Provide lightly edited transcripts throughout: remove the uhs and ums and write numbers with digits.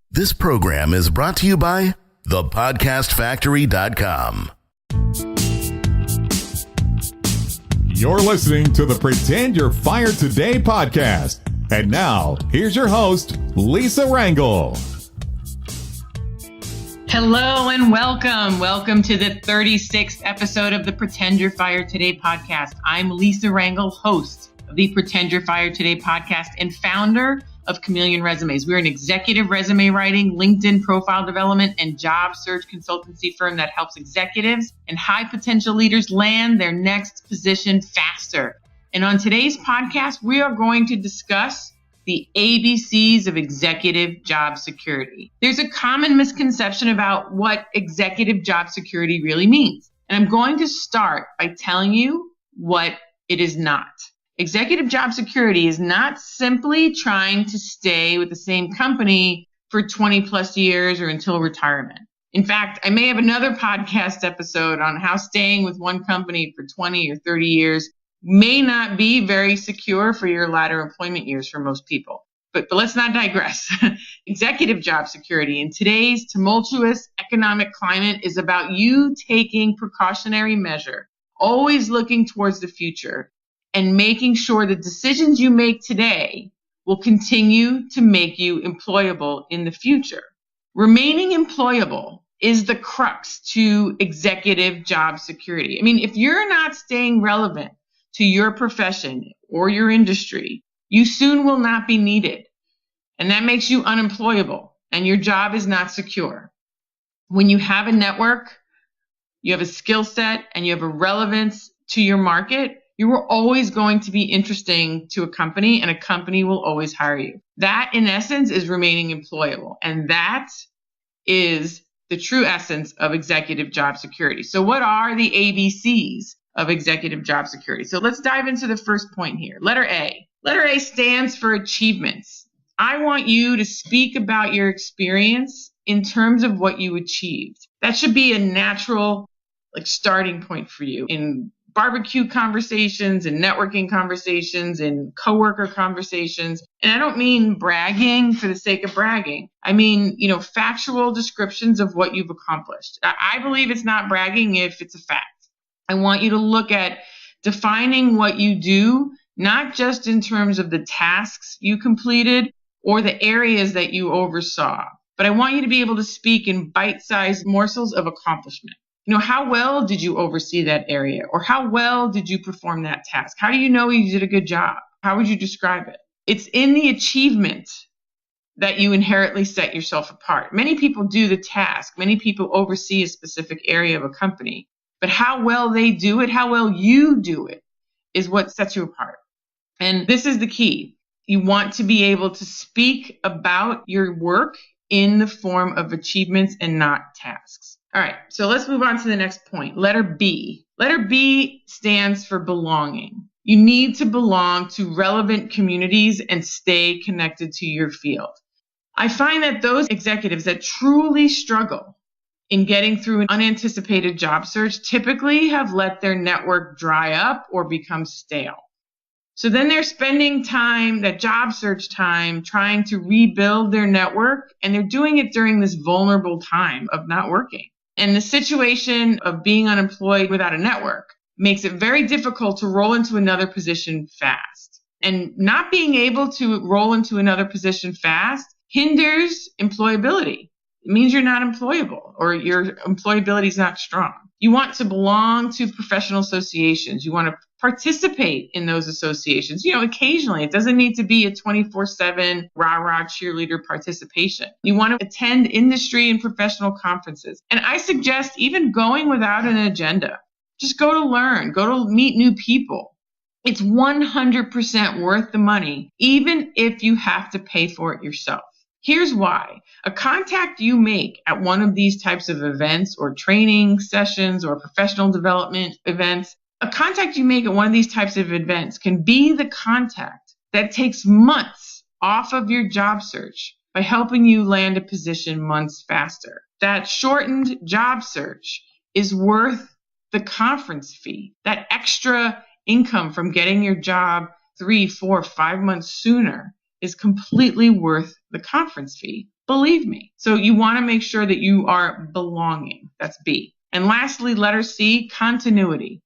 This program is brought to you by thepodcastfactory.com. You're listening to the Pretend You're Fired Today podcast. And now, here's your host, Lisa Rangel. Hello and welcome. Welcome to the 36th episode of the Pretend You're Fired Today podcast. I'm Lisa Rangel, host of the Pretend You're Fired Today podcast and founder of Chameleon Resumes. We're an executive resume writing, LinkedIn profile development, and job search consultancy firm that helps executives and high potential leaders land their next position faster. And on today's podcast, we are going to discuss the ABCs of executive job security. There's a common misconception about what executive job security really means. And I'm going to start by telling you what it is not. Executive job security is not simply trying to stay with the same company for 20 plus years or until retirement. In fact, I may have another podcast episode on how staying with one company for 20 or 30 years may not be very secure for your latter employment years for most people. But let's not digress. Executive job security in today's tumultuous economic climate is about you taking precautionary measure, always looking towards the future, and making sure the decisions you make today will continue to make you employable in the future. Remaining employable is the crux to executive job security. I mean, if you're not staying relevant to your profession or your industry, you soon will not be needed. And that makes you unemployable and your job is not secure. When you have a network, you have a skill set, and you have a relevance to your market, you are always going to be interesting to a company and a company will always hire you. That, in essence, is remaining employable. And that is the true essence of executive job security. So what are the ABCs of executive job security? So let's dive into the first point here. Letter A. Letter A stands for achievements. I want you to speak about your experience in terms of what you achieved. That should be a natural starting point for you in barbecue conversations and networking conversations and coworker conversations. And I don't mean bragging for the sake of bragging. I mean, factual descriptions of what you've accomplished. I believe it's not bragging if it's a fact. I want you to look at defining what you do, not just in terms of the tasks you completed or the areas that you oversaw, but I want you to be able to speak in bite-sized morsels of accomplishment. How well did you oversee that area? Or how well did you perform that task? How do you know you did a good job? How would you describe it? It's in the achievement that you inherently set yourself apart. Many people do the task. Many people oversee a specific area of a company. But how well they do it, how well you do it, is what sets you apart. And this is the key. You want to be able to speak about your work in the form of achievements and not tasks. All right, so let's move on to the next point. Letter B. Letter B stands for belonging. You need to belong to relevant communities and stay connected to your field. I find that those executives that truly struggle in getting through an unanticipated job search typically have let their network dry up or become stale. So then they're spending time, that job search time, trying to rebuild their network, and they're doing it during this vulnerable time of not working. And the situation of being unemployed without a network makes it very difficult to roll into another position fast. And not being able to roll into another position fast hinders employability. It means you're not employable or your employability is not strong. You want to belong to professional associations. You want to participate in those associations. Occasionally. It doesn't need to be a 24/7 rah-rah cheerleader participation. You want to attend industry and professional conferences. And I suggest even going without an agenda. Just go to learn, go to meet new people. It's 100% worth the money, even if you have to pay for it yourself. Here's why. A contact you make at one of these types of events or training sessions or professional development events, a contact you make at one of these types of events can be the contact that takes months off of your job search by helping you land a position months faster. That shortened job search is worth the conference fee, that extra income from getting your job 3, 4, 5 months sooner is completely worth the conference fee. Believe me. So you want to make sure that you are belonging. That's B. And lastly, letter C, continuity.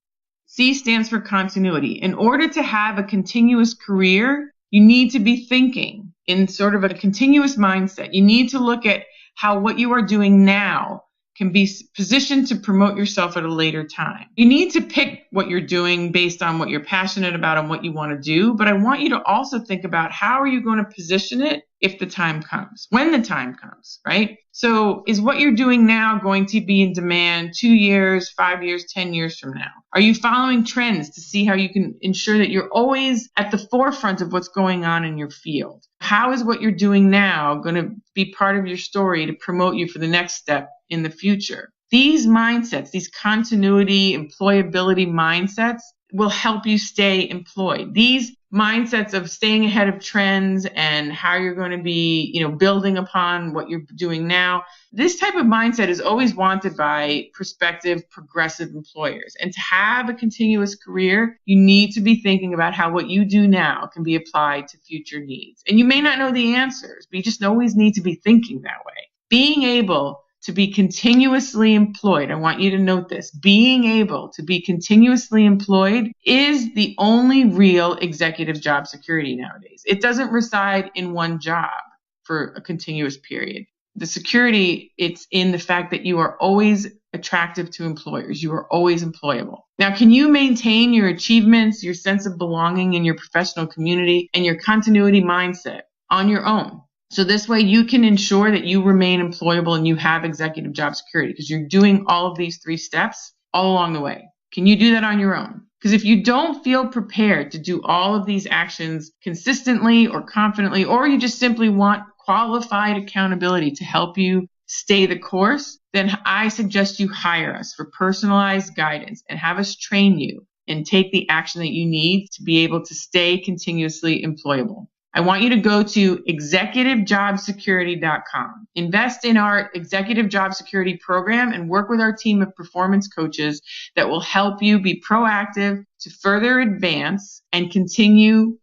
C stands for continuity. In order to have a continuous career, you need to be thinking in sort of a continuous mindset. You need to look at how what you are doing now can be positioned to promote yourself at a later time. You need to pick what you're doing based on what you're passionate about and what you want to do. But I want you to also think about how are you going to position it if the time comes, when the time comes, right? So is what you're doing now going to be in demand 2 years, 5 years, 10 years from now? Are you following trends to see how you can ensure that you're always at the forefront of what's going on in your field? How is what you're doing now going to be part of your story to promote you for the next step in the future? These mindsets, these continuity, employability mindsets will help you stay employed. These mindsets of staying ahead of trends and how you're going to be, building upon what you're doing now. This type of mindset is always wanted by prospective, progressive employers. And to have a continuous career, you need to be thinking about how what you do now can be applied to future needs. And you may not know the answers, but you just always need to be thinking that way. Being able to be continuously employed, I want you to note this, being able to be continuously employed is the only real executive job security nowadays. It doesn't reside in one job for a continuous period. The security, it's in the fact that you are always attractive to employers. You are always employable. Now, can you maintain your achievements, your sense of belonging in your professional community, and your continuity mindset on your own? So this way you can ensure that you remain employable and you have executive job security because you're doing all of these 3 steps all along the way. Can you do that on your own? Because if you don't feel prepared to do all of these actions consistently or confidently, or you just simply want qualified accountability to help you stay the course, then I suggest you hire us for personalized guidance and have us train you and take the action that you need to be able to stay continuously employable. I want you to go to executivejobsecurity.com. Invest in our executive job security program and work with our team of performance coaches that will help you be proactive to further advance and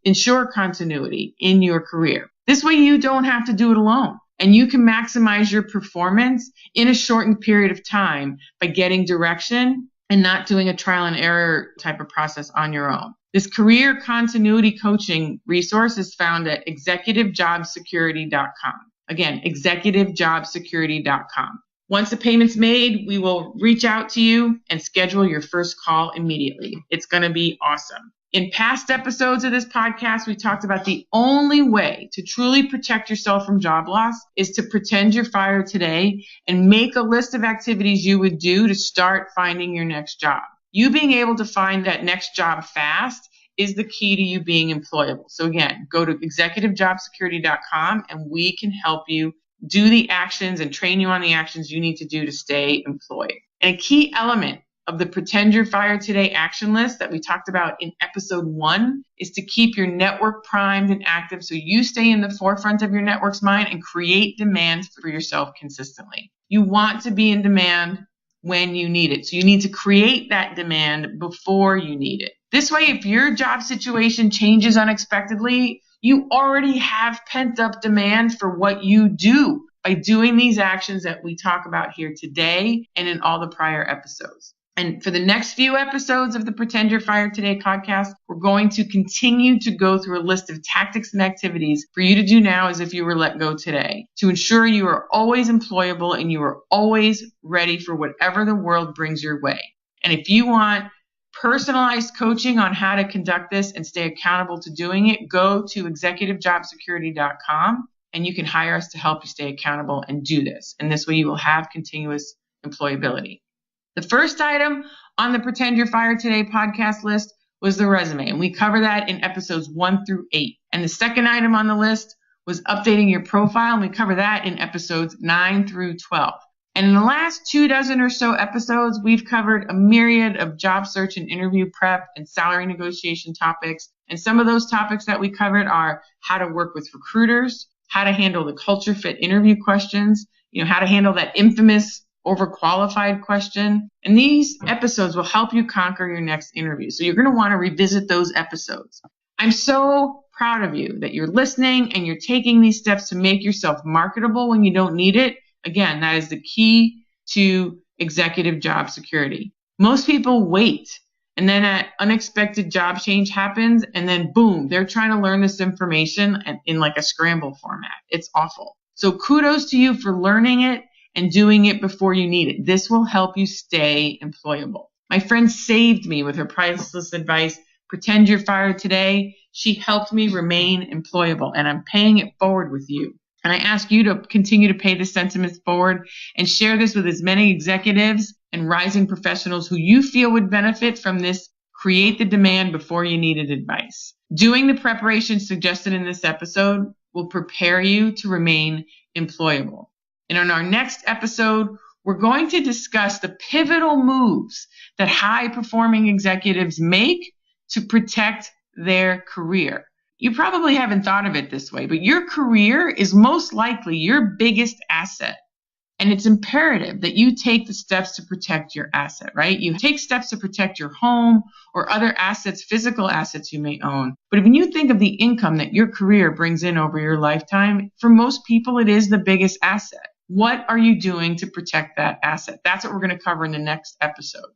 ensure continuity in your career. This way you don't have to do it alone and you can maximize your performance in a shortened period of time by getting direction and not doing a trial and error type of process on your own. This career continuity coaching resource is found at executivejobsecurity.com. Again, executivejobsecurity.com. Once the payment's made, we will reach out to you and schedule your first call immediately. It's going to be awesome. In past episodes of this podcast, we talked about the only way to truly protect yourself from job loss is to pretend you're fired today and make a list of activities you would do to start finding your next job. You being able to find that next job fast is the key to you being employable. So again, go to executivejobsecurity.com and we can help you do the actions and train you on the actions you need to do to stay employed. And a key element of the Pretend You're Fired Today action list that we talked about in episode 1 is to keep your network primed and active so you stay in the forefront of your network's mind and create demand for yourself consistently. You want to be in demand when you need it. So you need to create that demand before you need it. This way, if your job situation changes unexpectedly, you already have pent up demand for what you do by doing these actions that we talk about here today and in all the prior episodes. And for the next few episodes of the Pretend You're Fired Today podcast, we're going to continue to go through a list of tactics and activities for you to do now as if you were let go today to ensure you are always employable and you are always ready for whatever the world brings your way. And if you want personalized coaching on how to conduct this and stay accountable to doing it, go to executivejobsecurity.com and you can hire us to help you stay accountable and do this. And this way you will have continuous employability. The first item on the Pretend You're Fired Today podcast list was the resume, and we cover that in episodes 1 through 8. And the second item on the list was updating your profile, and we cover that in episodes 9 through 12. And in the last 24 or so episodes, we've covered a myriad of job search and interview prep and salary negotiation topics. And some of those topics that we covered are how to work with recruiters, how to handle the culture fit interview questions, how to handle that infamous overqualified question. And these episodes will help you conquer your next interview. So you're going to want to revisit those episodes. I'm so proud of you that you're listening and you're taking these steps to make yourself marketable when you don't need it. Again, that is the key to executive job security. Most people wait, and then an unexpected job change happens, and then boom, they're trying to learn this information in like a scramble format. It's awful. So kudos to you for learning it and doing it before you need it. This will help you stay employable. My friend saved me with her priceless advice. Pretend you're fired today. She helped me remain employable, and I'm paying it forward with you. And I ask you to continue to pay this sentiment forward and share this with as many executives and rising professionals who you feel would benefit from this create the demand before you needed advice. Doing the preparation suggested in this episode will prepare you to remain employable. And in our next episode, we're going to discuss the pivotal moves that high-performing executives make to protect their career. You probably haven't thought of it this way, but your career is most likely your biggest asset. And it's imperative that you take the steps to protect your asset, right? You take steps to protect your home or other assets, physical assets you may own. But when you think of the income that your career brings in over your lifetime, for most people, it is the biggest asset. What are you doing to protect that asset? That's what we're going to cover in the next episode.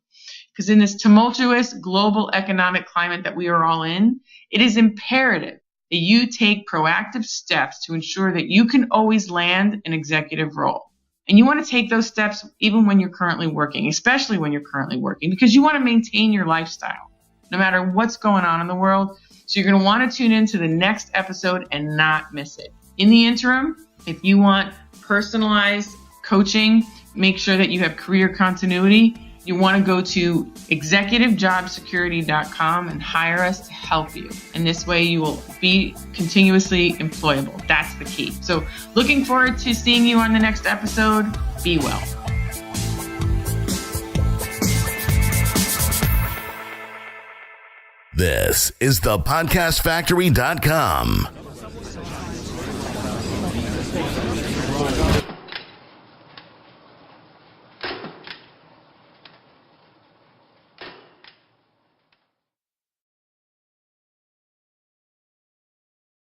Because in this tumultuous global economic climate that we are all in, it is imperative that you take proactive steps to ensure that you can always land an executive role. And you want to take those steps even when you're currently working, especially when you're currently working, because you want to maintain your lifestyle no matter what's going on in the world. So you're going to want to tune into the next episode and not miss it. In the interim, if you want personalized coaching, make sure that you have career continuity. You want to go to executivejobsecurity.com and hire us to help you. And this way you will be continuously employable. That's the key. So looking forward to seeing you on the next episode. Be well. This is the podcastfactory.com.